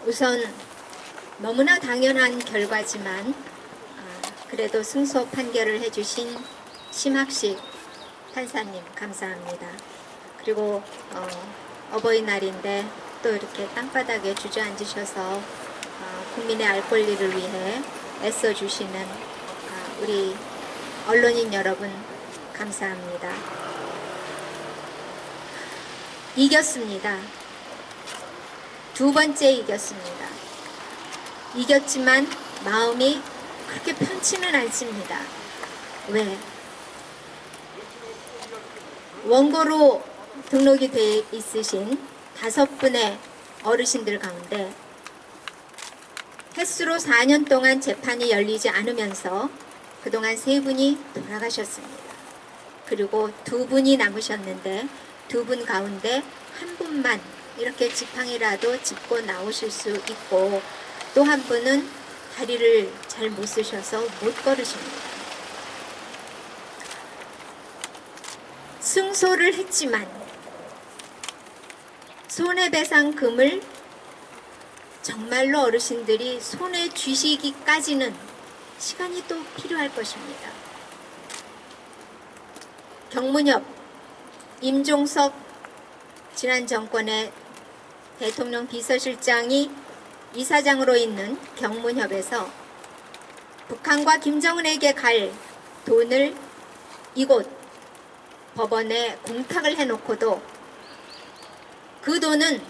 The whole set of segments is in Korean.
우선 너무나 당연한 결과지만 그래도 승소 판결을 해주신 심학식 판사님 감사합니다. 그리고 어버이날인데 또 이렇게 땅바닥에 주저앉으셔서 국민의 알 권리를 위해 애써주시는 우리 언론인 여러분 감사합니다. 이겼습니다. 두 번째 이겼습니다. 이겼지만 마음이 그렇게 편치는 않습니다. 왜? 원고로 등록이 돼 있으신 5분의 어르신들 가운데 횟수로 4년 동안 재판이 열리지 않으면서 그동안 3분이 돌아가셨습니다. 그리고 2분이 남으셨는데 2분 가운데 1분만 이렇게 지팡이라도 짚고 나오실 수 있고 또 1분은 다리를 잘 못 쓰셔서 못 걸으십니다. 승소를 했지만 손해배상금을 정말로 어르신들이 손에 쥐시기까지는 시간이 또 필요할 것입니다. 경문협 임종석 지난 정권의 대통령 비서실장이 이사장으로 있는 경문협에서 북한과 김정은에게 갈 돈을 이곳 법원에 공탁을 해놓고도 그 돈은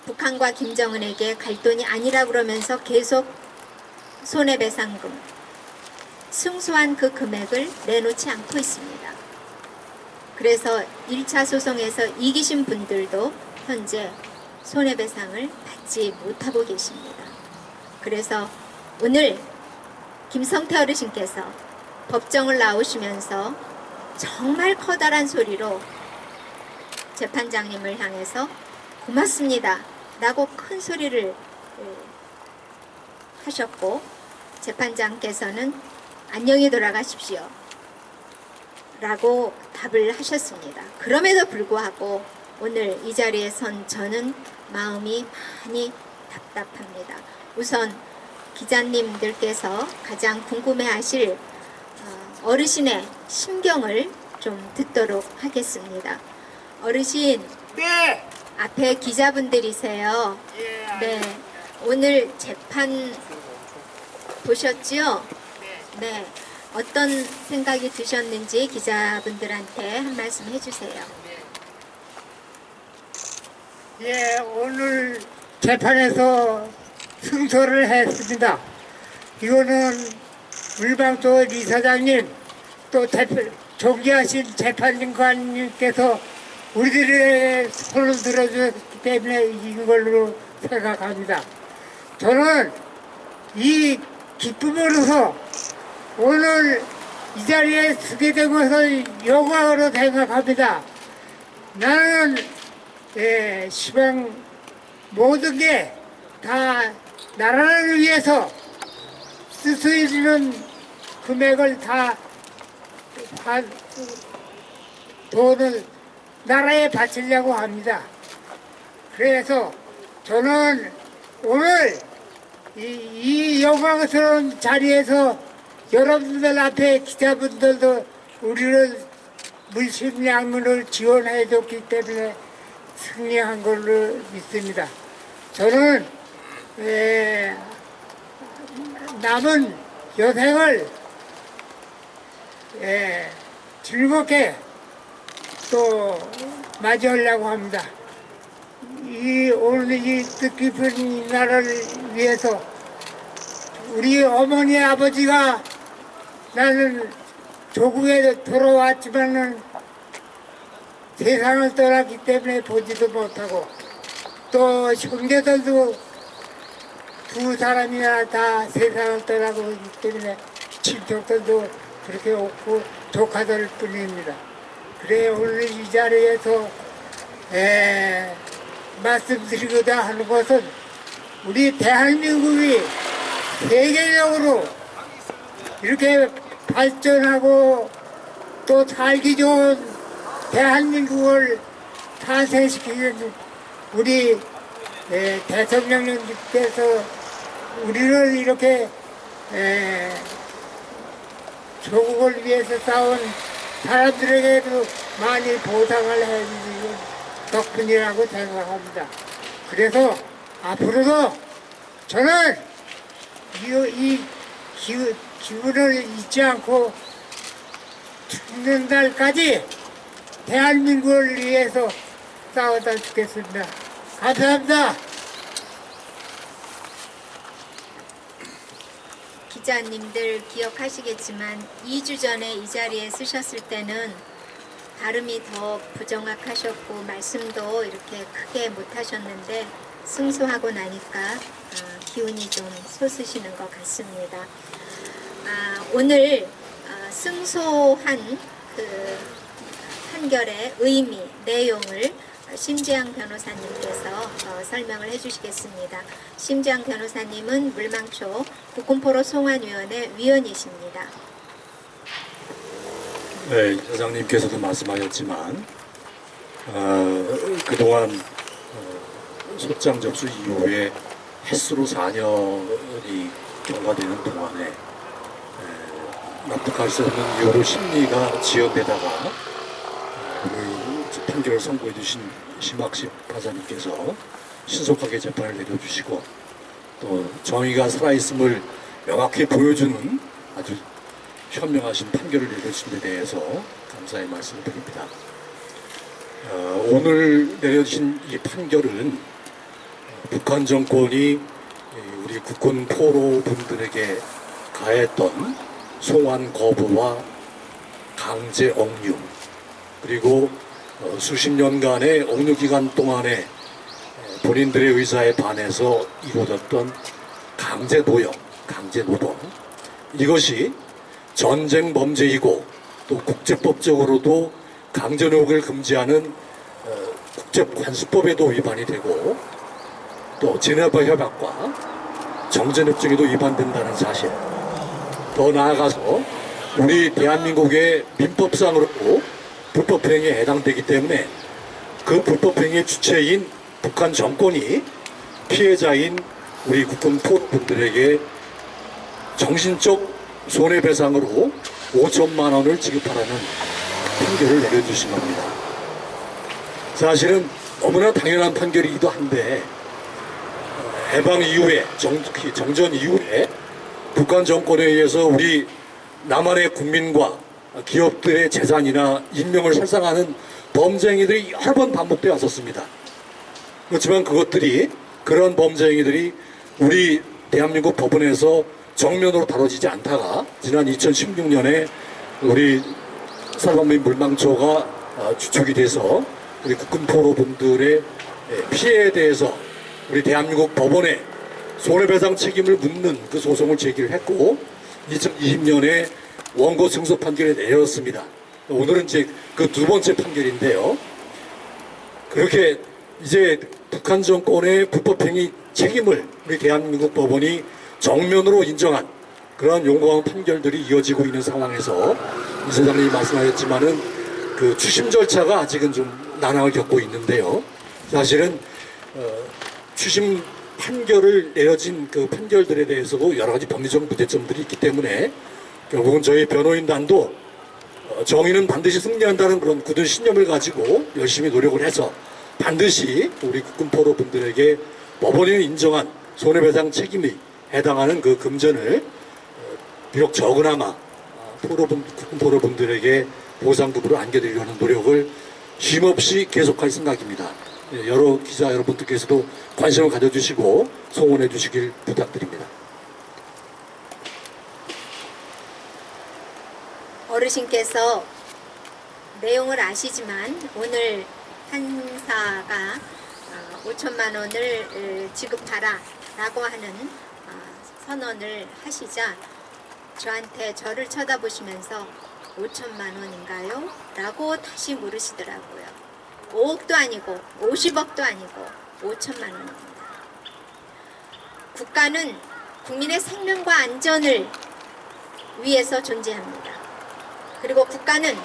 북한과 김정은에게 갈 돈이 아니라 그러면서 계속 손해배상금, 승소한 그 금액을 내놓지 않고 있습니다. 그래서 1차 소송에서 이기신 분들도 현재 손해배상을 받지 못하고 계십니다. 그래서 오늘 김성태 어르신께서 법정을 나오시면서 정말 커다란 소리로 재판장님을 향해서 고맙습니다 라고 큰 소리를 하셨고 재판장께서는 안녕히 돌아가십시오 라고 답을 하셨습니다. 그럼에도 불구하고 오늘 이 자리에 선 저는 마음이 많이 답답합니다. 우선 기자님들께서 가장 궁금해하실 어르신의 심경을 좀 듣도록 하겠습니다. 어르신, 네. 앞에 기자분들이세요. 예. 네, 오늘 재판 보셨죠? 네. 어떤 생각이 드셨는지 기자분들한테 한 말씀 해주세요. 예, 오늘 재판에서 승소를 했습니다. 이거는 물방토 이사장님 또 존귀하신 재판관님께서 우리들의 손을 들어줬기 때문에 이긴 걸로 생각합니다. 저는 이 기쁨으로서 오늘 이 자리에 서게 된 것을 영광으로 생각합니다. 나는 시방 모든 게 다 나라를 위해서 쓸 수 있는 금액을 다 돈을 나라에 바치려고 합니다. 그래서 저는 오늘 이 영광스러운 자리에서 여러분들 앞에 기자분들도 우리를 물심양면을 지원해 줬기 때문에 승리한 걸로 믿습니다. 저는 남은 여생을 즐겁게 또 맞이하려고 합니다. 오늘 이 뜻깊은 나라를 위해서 우리 어머니 아버지가 나는 조국에 돌아왔지만은 세상을 떠났기 때문에 보지도 못하고 또 형제들도 2 사람이나 다 세상을 떠나고 있기 때문에 친척들도 그렇게 없고 조카들 뿐입니다. 그래 오늘 이 자리에서 말씀드리고자 하는 것은 우리 대한민국이 세계적으로 이렇게 발전하고 또 살기 좋은 대한민국을 탄생시키는 우리 대통령님께서 우리를 이렇게 조국을 위해서 싸운 사람들에게도 많이 보상을 해주신 덕분이라고 생각합니다. 그래서 앞으로도 저는 이 기분을 잊지 않고 죽는 날까지 대한민국을 위해서 싸우다 죽겠습니다. 감사합니다. 기자님들 기억하시겠지만 2주 전에 이 자리에 쓰셨을 때는 발음이 더 부정확하셨고 말씀도 이렇게 크게 못하셨는데 승소하고 나니까 기운이 좀 솟으시는 것 같습니다. 오늘 승소한 그 판결의 의미, 내용을 심지양 변호사님께서 설명을 해주시겠습니다. 심지양 변호사님은 물망초 국군포로 송환위원회 위원이십니다. 네, 회장님께서도 말씀하셨지만 그동안 소장 접수 이후에 횟수로 4년이 경과되는 동안에 납득할 수 없는 이유로 심리가 지연되다가 오늘 판결을 선고해 주신 심학식 판사님께서 신속하게 재판을 내려주시고 또 정의가 살아있음을 명확히 보여주는 아주 현명하신 판결을 내려주신 데 대해서 감사의 말씀을 드립니다. 오늘 내려주신 이 판결은 북한 정권이 우리 국군 포로 분들에게 가했던 송환 거부와 강제 억류 그리고 수십 년간의 억류 기간 동안에 본인들의 의사에 반해서 이루어졌던 강제 노역, 강제 노동 이것이 전쟁 범죄이고 또 국제법적으로도 강제 노역을 금지하는 국제관습법에도 위반이 되고 또 제네바 협약과 정전협정에도 위반된다는 사실 더 나아가서 우리 대한민국의 민법상으로도 불법행위에 해당되기 때문에 그 불법행위의 주체인 북한 정권이 피해자인 우리 국군 포로분들에게 정신적 손해배상으로 5천만 원을 지급하라는 판결을 내려주신 겁니다. 사실은 너무나 당연한 판결이기도 한데 해방 이후에 정전 이후에 북한 정권에 의해서 우리 남한의 국민과 기업들의 재산이나 인명을 살상하는 범죄 행위들이 여러 번 반복되어 왔었습니다. 그렇지만 그런 범죄 행위들이 우리 대한민국 법원에서 정면으로 다뤄지지 않다가 지난 2016년에 우리 사법민 물망초가 주축이 돼서 우리 국군 포로분들의 피해에 대해서 우리 대한민국 법원에 손해배상 책임을 묻는 그 소송을 제기를 했고 2020년에 원고 승소 판결을 내렸습니다. 오늘은 이제 그 두 번째 판결인데요. 그렇게 이제 북한 정권의 불법행위 책임을 우리 대한민국 법원이 정면으로 인정한 그런 용감한 판결들이 이어지고 있는 상황에서 이 소장님이 말씀하셨지만은 그 추심 절차가 아직은 좀 난항을 겪고 있는데요. 사실은 추심 판결을 내려진 그 판결들에 대해서도 여러 가지 법리적 문제점들이 있기 때문에 결국은 저희 변호인단도 정의는 반드시 승리한다는 그런 굳은 신념을 가지고 열심히 노력을 해서 반드시 우리 국군 포로분들에게 법원이 인정한 손해배상 책임이 해당하는 그 금전을 비록 적으나마 국군 포로분들에게 보상급으로 안겨드리려는 노력을 쉼없이 계속할 생각입니다. 여러 기자 여러분들께서도 관심을 가져주시고 송원해 주시길 부탁드립니다. 어르신께서 내용을 아시지만 오늘 판사가 5천만 원을 지급하라 라고 하는 선언을 하시자 저를 쳐다보시면서 5천만 원인가요? 라고 다시 물으시더라고요. 5억도 아니고 50억도 아니고 5천만 원입니다. 국가는 국민의 생명과 안전을 위해서 존재합니다. 그리고 국가는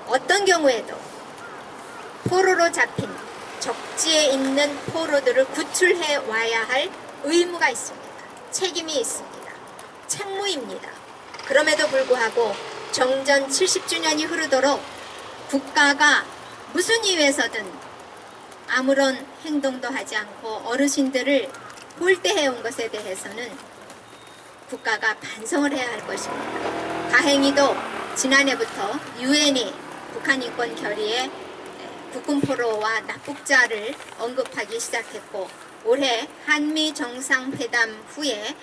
어떤 경우에도 포로로 잡힌 적지에 있는 포로들을 구출해 와야 할 의무가 있습니다. 책임이 있습니다. 책무입니다. 그럼에도 불구하고 정전 70주년이 흐르도록 국가가 무슨 이유에서든 아무런 행동도 하지 않고 어르신들을 몰대해온 것에 대해서는 국가가 반성을 해야 할 것입니다. 다행히도 지난해부터 유엔이 북한 인권 결의에 국군 포로와 납북자를 언급하기 시작했고, 올해 한미 정상회담 후에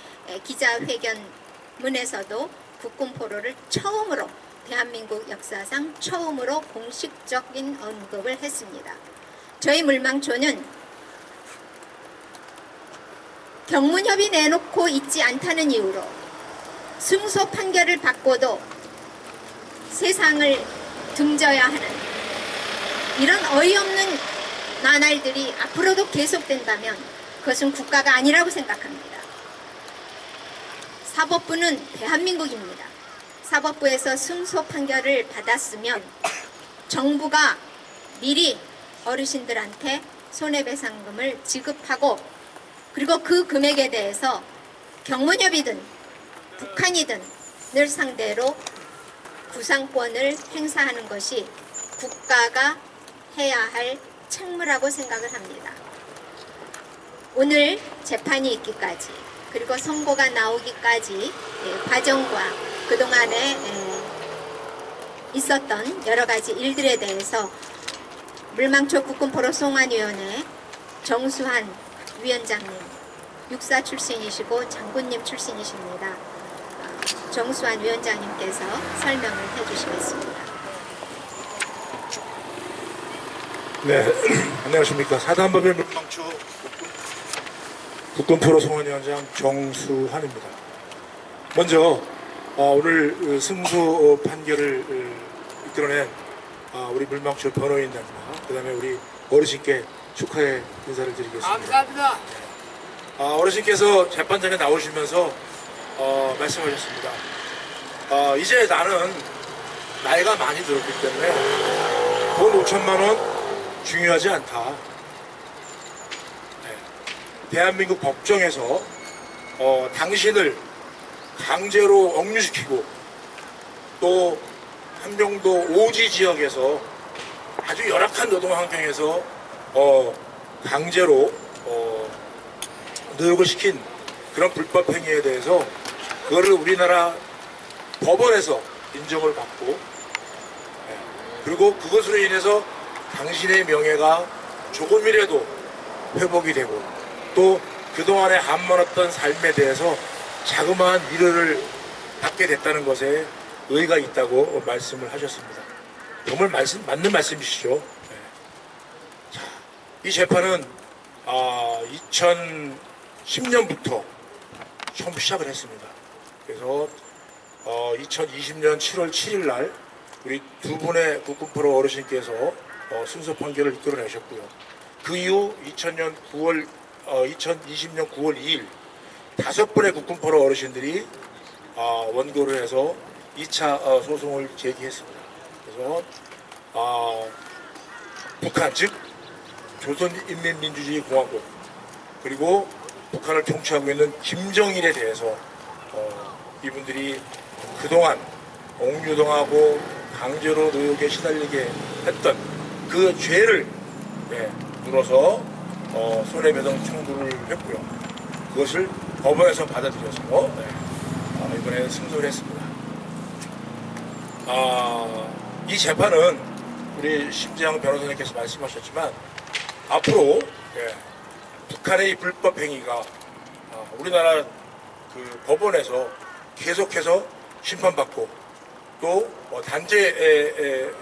기자회견문에서도 국군 포로를 처음으로, 대한민국 역사상 처음으로 공식적인 언급을 했습니다. 저희 물망초는 경문협이 내놓고 있지 않다는 이유로 승소 판결을 받고도 세상을 등져야 하는 이런 어이없는 나날들이 앞으로도 계속된다면 그것은 국가가 아니라고 생각합니다. 사법부는 대한민국입니다. 사법부에서 승소 판결을 받았으면 정부가 미리 어르신들한테 손해배상금을 지급하고, 그리고 그 금액에 대해서 경문협이든 북한이든 늘 상대로 구상권을 행사하는 것이 국가가 해야 할 책무라고 생각을 합니다. 오늘 재판이 있기까지, 그리고 선고가 나오기까지 과정과 그동안에 있었던 여러 가지 일들에 대해서 물망초 국군포로 송환위원회 정수환 위원장님, 육사 출신이시고 장군님 출신이십니다. 정수환 위원장님께서 설명을 해주시겠습니다. 네, 안녕하십니까. 사단법인 물망초 국군포로 송환위원장 정수환입니다. 먼저 오늘 승소 판결을 이끌어낸 우리 물망초 변호인단과 그 다음에 우리 어르신께 축하의 인사를 드리겠습니다. 감사합니다. 어르신께서 재판장에 나오시면서 말씀하셨습니다. 이제 나는 나이가 많이 들었기 때문에 돈 5천만 원 중요하지 않다. 네. 대한민국 법정에서 당신을 강제로 억류시키고 또 함경도 오지 지역에서 아주 열악한 노동 환경에서 강제로 노역을 시킨 그런 불법 행위에 대해서 그거를 우리나라 법원에서 인정을 받고, 네. 그리고 그것으로 인해서 당신의 명예가 조금이라도 회복이 되고 또 그동안에 한만했던 삶에 대해서 자그마한 위로를 받게 됐다는 것에 의의가 있다고 말씀을 하셨습니다. 정말 맞는 말씀이시죠. 네. 자, 이 재판은 2010년부터 처음 시작을 했습니다. 그래서 2020년 7월 7일 날 우리 두 분의 국군포로 어르신께서 승소 판결을 이끌어내셨고요. 그 이후 2020년 9월 2일 5분의 국군포로 어르신들이 원고를 해서 2차 소송을 제기했습니다. 그래서 북한 즉 조선인민민주주의공화국 그리고 북한을 통치하고 있는 김정일에 대해서 이분들이 그동안 옥류동하고 강제로 노역에 시달리게 했던 그 죄를 물어서 손해배상 청구를 했고요. 그것을 법원에서 받아들여서 이번에 승소를 했습니다. 이 재판은 우리 심재영 변호사님께서 말씀하셨지만 앞으로 북한의 불법 행위가 우리나라 그 법원에서 계속해서 심판받고 또 단죄될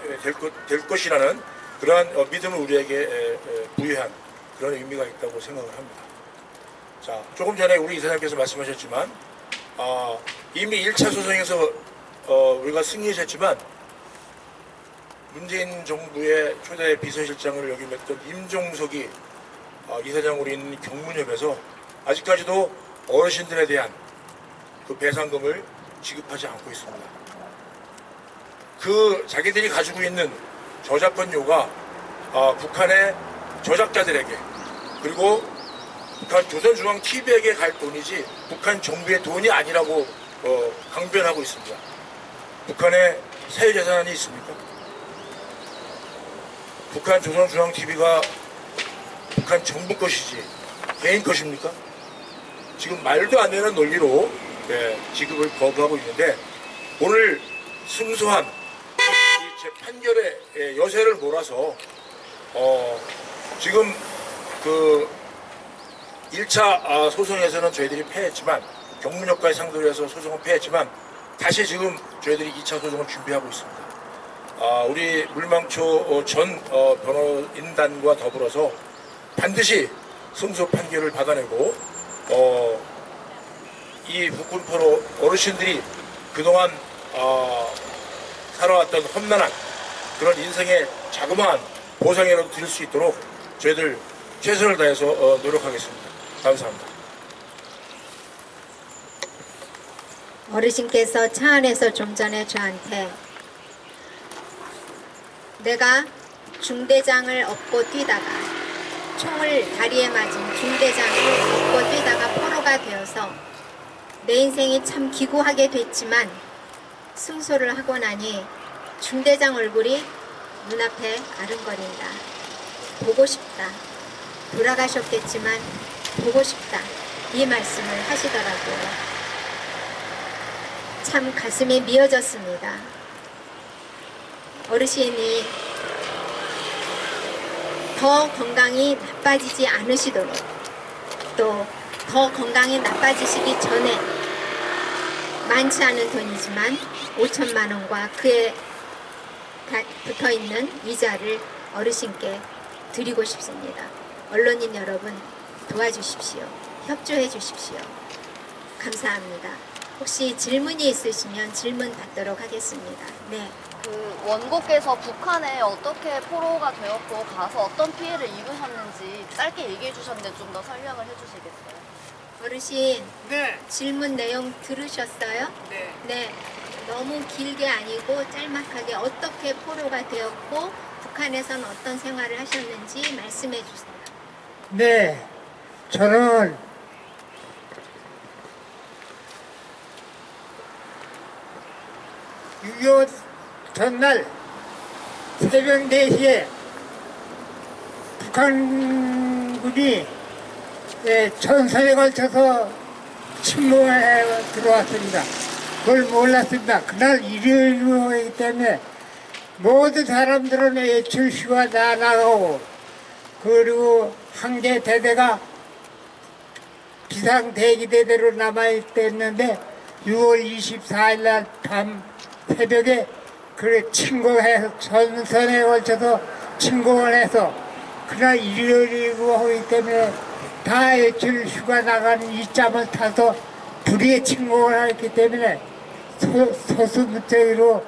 것이라는 그러한 믿음을 우리에게 부여한 그런 의미가 있다고 생각을 합니다. 자, 조금 전에 우리 이사장께서 말씀하셨지만 이미 1차 소송에서 우리가 승리했지만 문재인 정부의 초대 비서실장을 역임했던 임종석이 이사장으로 있는 경문협에서 아직까지도 어르신들에 대한 그 배상금을 지급하지 않고 있습니다. 그 자기들이 가지고 있는 저작권료가 북한의 조작자들에게 그리고 북한 조선중앙TV에게 갈 돈이지 북한 정부의 돈이 아니라고 강변하고 있습니다. 북한에 사유재산이 있습니까? 북한 조선중앙TV가 북한 정부 것이지 개인 것입니까? 지금 말도 안 되는 논리로 지급을 거부하고 있는데 오늘 승소한 이 재판결의 여세를 몰아서 지금 그 1차 소송에서는 저희들이 패했지만 경문효과에 상대로 해서 소송은 패했지만 다시 지금 저희들이 2차 소송을 준비하고 있습니다. 우리 물망초 전 변호인단과 더불어서 반드시 승소 판결을 받아내고 이 북군포로 어르신들이 그동안 살아왔던 험난한 그런 인생의 자그마한 보상이라도 드릴 수 있도록 저희들 최선을 다해서 노력하겠습니다. 감사합니다. 어르신께서 차 안에서 좀 전에 저한테 내가 중대장을 업고 뛰다가 총을 다리에 맞은 중대장을 업고 뛰다가 포로가 되어서 내 인생이 참 기구하게 됐지만 승소를 하고 나니 중대장 얼굴이 눈앞에 아른거린다. 보고 싶다. 돌아가셨겠지만 보고 싶다. 이 말씀을 하시더라고요. 참 가슴이 미어졌습니다. 어르신이 더 건강이 나빠지지 않으시도록 또 더 건강이 나빠지시기 전에 많지 않은 돈이지만 5천만 원과 그에 붙어있는 이자를 어르신께 드리고 싶습니다. 언론인 여러분 도와주십시오. 협조해 주십시오. 감사합니다. 혹시 질문이 있으시면 질문 받도록 하겠습니다. 네. 그 원고께서 북한에 어떻게 포로가 되었고 가서 어떤 피해를 입으셨는지 짧게 얘기해 주셨는데 좀 더 설명을 해 주시겠어요? 어르신 네. 질문 내용 들으셨어요? 네. 네. 너무 길게 아니고 짤막하게 어떻게 포로가 되었고 북한에서는 어떤 생활을 하셨는지 말씀해 주세요. 네. 저는 6.25 전날 새벽 4시에 북한군이 전선에 걸쳐서 침공해 들어왔습니다. 그걸 몰랐습니다. 그날 일요일이기 때문에 모든 사람들은 외출시가 나가고 그리고 한 개 대대가 비상대기대대로 남아있었는데 6월 24일 날 밤 새벽에 그래 침공해서 전선에 걸쳐서 침공을 해서 그날 일요일이고 하기 때문에 다 외출 휴가 나가는 이 짬을 타서 불의의 침공을 했기 때문에 소수무책으로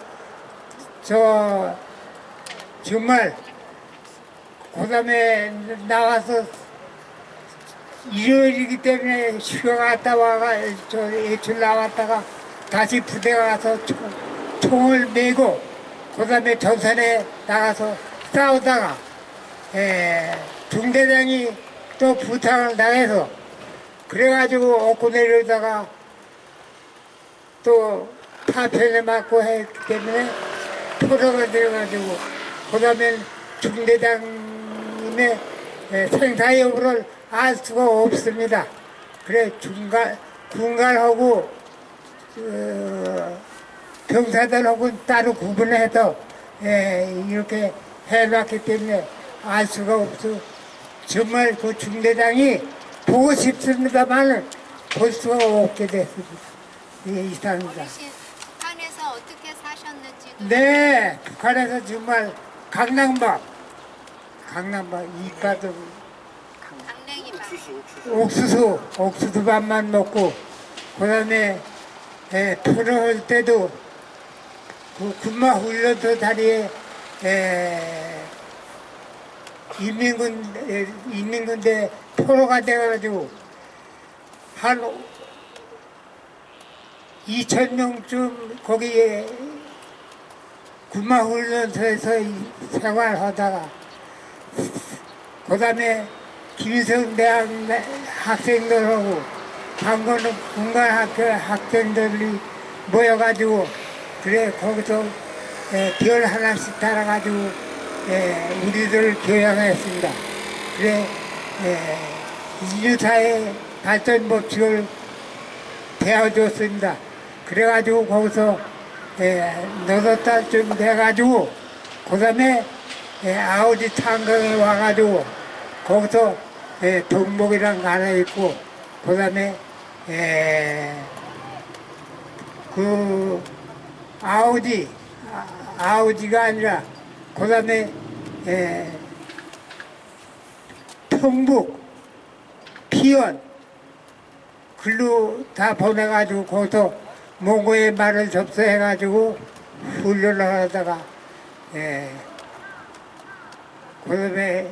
정말 그 다음에 나와서 일요일이기 때문에 휴가 갔다 와가 외출 나왔다가 다시 부대 가서 총을 메고 그 다음에 전선에 나가서 싸우다가 중대장이 또 부탁을 당해서 그래가지고 얻고 내려오다가 또 파편에 맞고 했기 때문에 포로가 되어가지고 그 다음에 중대장님의 생사 여부를 알 수가 없습니다. 그래 군갈하고 병사들하고 따로 구분해서 이렇게 해놨기 때문에 알 수가 없어. 정말 그 중대장이 보고 싶습니다만 볼 수가 없게 됐습니다. 이상입니다. 어르신 북한에서 어떻게 사셨는지도 네, 북한에서 정말 강낭밥 이파도 강냉이밥 옥수수밥만 먹고 그 다음에 포로할 때도 그 군마 훈련소 다리에 인민군대 포로가 돼가지고 한 2,000명쯤 거기에 군마 훈련소에서 생활하다가 그 그 다음에 김성대학 학생들하고 방금 군관학교 학생들이 모여가지고 그래 거기서 별 하나씩 달아가지고 우리들 교양했습니다. 그래 인류사회 발전 법칙을 배워줬습니다. 그래가지고 거기서 너댓 달쯤 돼가지고 그 다음에 아우지 탄광에 와가지고 거기서 동목이랑 하나 있고 그 다음에 그 아우지가 아니라 그 다음에 평북 피원 글로 다 보내가지고 거기서 몽고의 말을 접수해가지고 훈련을 하다가 그 다음에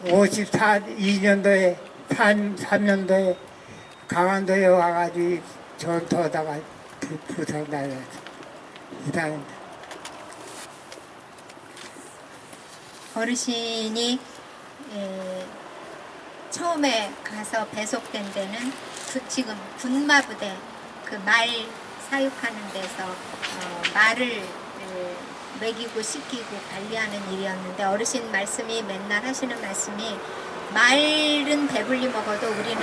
52년도에 3년도에 강원도에 와가지고 전투하다가 부상당했어요. 이상입니다. 어르신이 처음에 가서 배속된 데는 지금 군마부대 그 말 사육하는 데서 말을 먹이고 씻기고 관리하는 일이었는데 어르신 말씀이 맨날 하시는 말씀이 말은 배불리 먹어도 우리는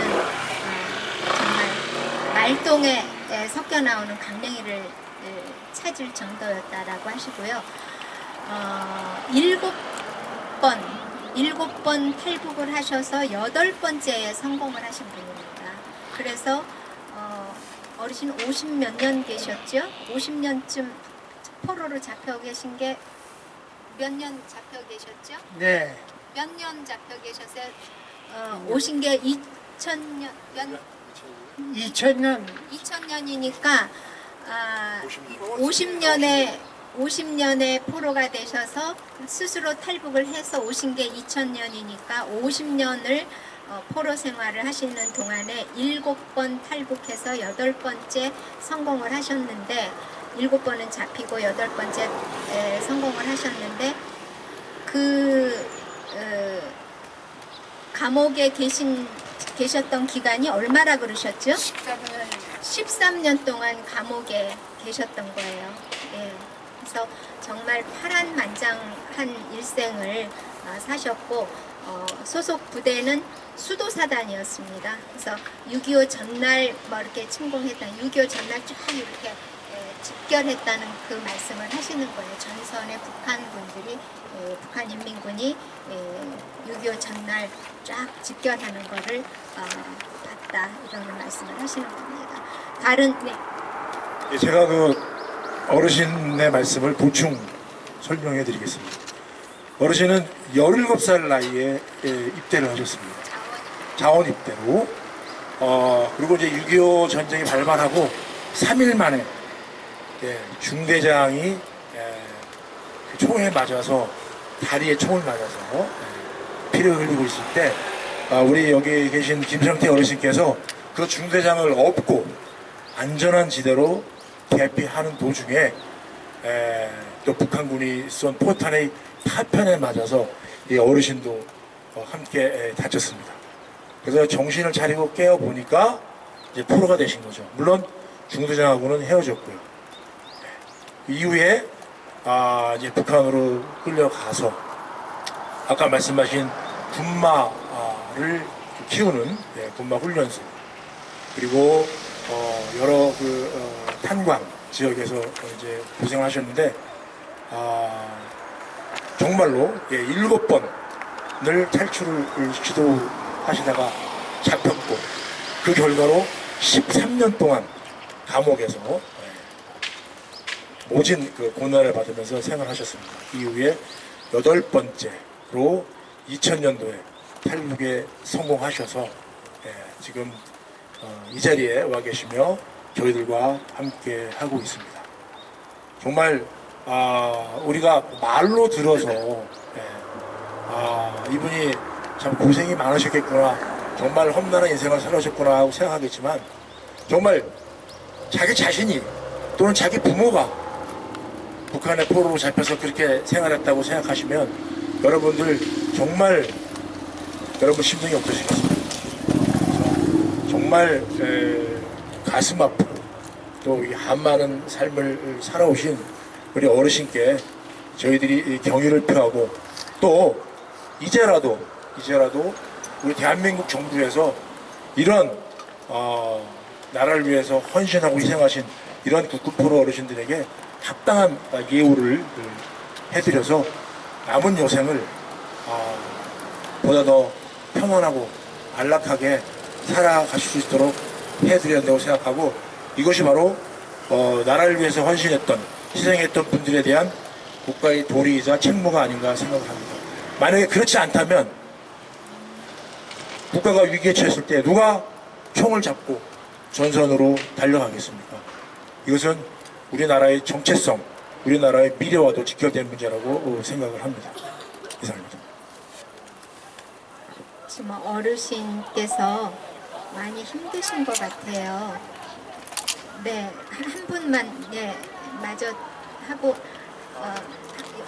정말 말똥에 섞여 나오는 강냉이를 찾을 정도였다라고 하시고요. 7번 탈북을 하셔서 8번째에 성공을 하신 분입니다. 그래서 어르신 50 몇 년 계셨죠? 50년쯤 포로로 잡혀 계신 게 몇 년 잡혀 계셨죠? 네. 몇 년 잡혀 계셨어요? 오신 게 2000년 2000년 2000년이니까 50년에 포로가 되셔서 스스로 탈북을 해서 오신 게 2000년이니까 50년을 포로 생활을 하시는 동안에 7번 탈북해서 8번째 성공을 하셨는데 7번은 잡히고 8번째 성공을 하셨는데 그 감옥에 계셨던 기간이 얼마나 그러셨죠? 13년 동안 감옥에 계셨던 거예요. 예. 그래서 정말 파란만장한 일생을 사셨고 소속 부대는 수도사단이었습니다. 그래서 6.25 전날 뭐 이렇게 침공했던 6.25 전날 쫙 이렇게 집결했다는 그 말씀을 하시는 거예요. 전선의 북한군들이 북한 인민군이 6.25 전날 쫙 집결하는 거를 봤다 이런 말씀을 하시는 겁니다. 다른 제가 그 어르신의 말씀을 보충 설명해 드리겠습니다. 어르신은 17살 나이에 입대를 하셨습니다. 자원 입대로. 그리고 이제 6.25 전쟁이 발발하고 3일 만에 중대장이 총에 맞아서 다리에 총을 맞아서 피를 흘리고 있을 때 우리 여기 계신 김성태 어르신께서 그 중대장을 업고 안전한 지대로 대피하는 도중에 또 북한군이 쏜 포탄의 파편에 맞아서 이 어르신도 함께 다쳤습니다. 그래서 정신을 차리고 깨어보니까 이제 포로가 되신 거죠. 물론 중대장하고는 헤어졌고요. 이후에 이제 북한으로 끌려가서 아까 말씀하신 군마를 키우는 군마 훈련소 그리고 여러 탄광 지역에서 이제 고생을 하셨는데 정말로 7번을 탈출을 시도하시다가 잡혔고 그 결과로 13년 동안 감옥에서 모진 그 고난을 받으면서 생활하셨습니다. 이후에 8번째로 2000년도에 탈북에 성공하셔서 지금 이 자리에 와 계시며 저희들과 함께 하고 있습니다. 정말 우리가 말로 들어서 이분이 참 고생이 많으셨겠구나, 정말 험난한 인생을 살아오셨구나 하고 생각하겠지만 정말 자기 자신이 또는 자기 부모가 북한의 포로로 잡혀서 그렇게 생활했다고 생각하시면 여러분들 정말 여러분 심정이 어떠시겠습니까? 정말 가슴 아프고 또 이 한많은 삶을 살아오신 우리 어르신께 저희들이 경의를 표하고 또 이제라도 우리 대한민국 정부에서 이런 나라를 위해서 헌신하고 희생하신 이런 국군포로 어르신들에게 합당한 예우를 해드려서 남은 여생을 보다 더 평안하고 안락하게 살아가실 수 있도록 해드려야 된다고 생각하고, 이것이 바로 나라를 위해서 헌신했던 희생했던 분들에 대한 국가의 도리이자 책무가 아닌가 생각합니다. 만약에 그렇지 않다면 국가가 위기에 처했을 때 누가 총을 잡고 전선으로 달려가겠습니까? 이것은 우리나라의 정체성, 우리나라의 미래와도 직결된 문제라고 생각을 합니다. 이상입니다. 지금 어르신께서 많이 힘드신 것 같아요. 네, 한 분만 마저 하고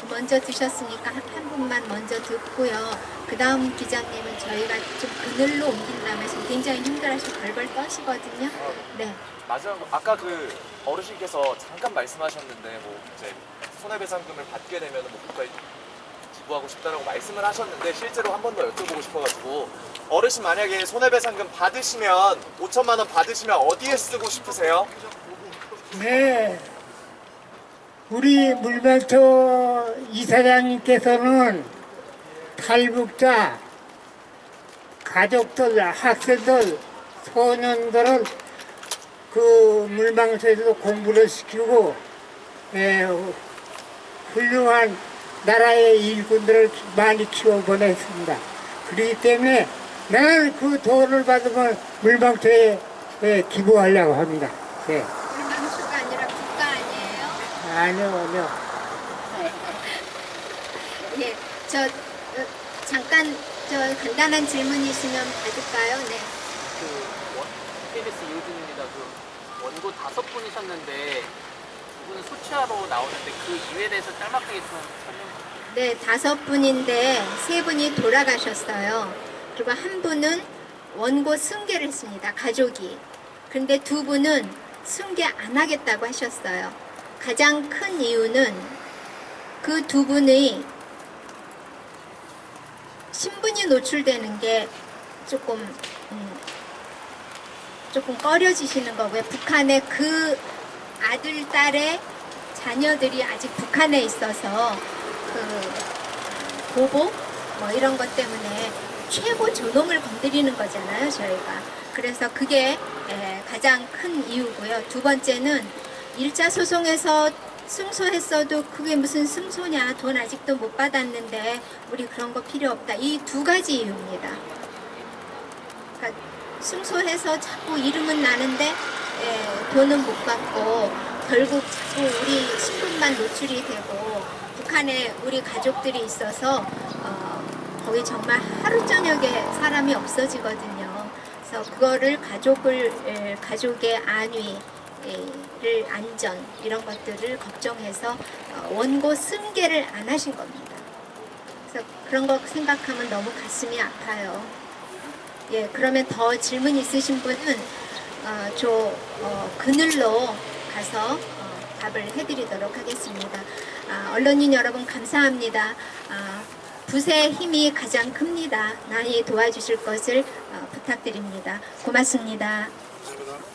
먼저 드셨으니까 한 분만 먼저 듣고요. 그 다음 기자님은 저희가 좀 그늘로 옮긴다면 지금 굉장히 힘들어하시고 벌벌 떠시거든요. 네. 맞아요. 아까 그 어르신께서 잠깐 말씀하셨는데 뭐 이제 손해배상금을 받게 되면 뭐 국가에 기부하고 싶다라고 말씀을 하셨는데 실제로 한 번 더 여쭤보고 싶어가지고, 어르신 만약에 손해배상금 받으시면 5천만 원 받으시면 어디에 쓰고 싶으세요? 네, 우리 물망초 이사장님께서는 탈북자 가족들, 학생들, 소년들을 그 물망초에서 공부를 시키고 훌륭한 나라의 일꾼들을 많이 키워보냈습니다. 그렇기 때문에 나는 그 돈을 받으면 물망초에 기부하려고 합니다. 네. 물망초가 아니라 국가 아니에요? 아니요. 예, 잠깐 간단한 질문이시면 받을까요? 네. KBS 이호준입니다. 그 원고 5분이셨는데 두 분은 소치하러 나오는데 그 이유에 대해서 짤막하게 좀 설명. 네, 5분인데 3분이 돌아가셨어요. 그리고 한 분은 원고 승계를 했습니다. 가족이. 그런데 2분은 승계 안 하겠다고 하셨어요. 가장 큰 이유는 그 2분의 신분이 노출되는 게 조금 꺼려지시는 거고요. 북한의 그 아들, 딸의 자녀들이 아직 북한에 있어서 그 보복 뭐 이런 것 때문에 최고 존엄을 건드리는 거잖아요, 저희가. 그래서 그게 가장 큰 이유고요. 2번째는 1차 소송에서 승소했어도 그게 무슨 승소냐, 돈 아직도 못 받았는데 우리 그런 거 필요 없다. 이 2가지 이유입니다. 그러니까 승소해서 자꾸 이름은 나는데 돈은 못 받고 결국 자꾸 우리 신분만 노출이 되고 북한에 우리 가족들이 있어서 거기 정말 하루 저녁에 사람이 없어지거든요. 그래서 그거를 가족의 안위를 안전 이런 것들을 걱정해서 원고 승계를 안 하신 겁니다. 그래서 그런 거 생각하면 너무 가슴이 아파요. 예, 그러면 더 질문 있으신 분은 그늘로 가서 답을 해드리도록 하겠습니다. 언론인 여러분 감사합니다. 붓의 힘이 가장 큽니다. 많이 도와주실 것을 부탁드립니다. 고맙습니다. 감사합니다.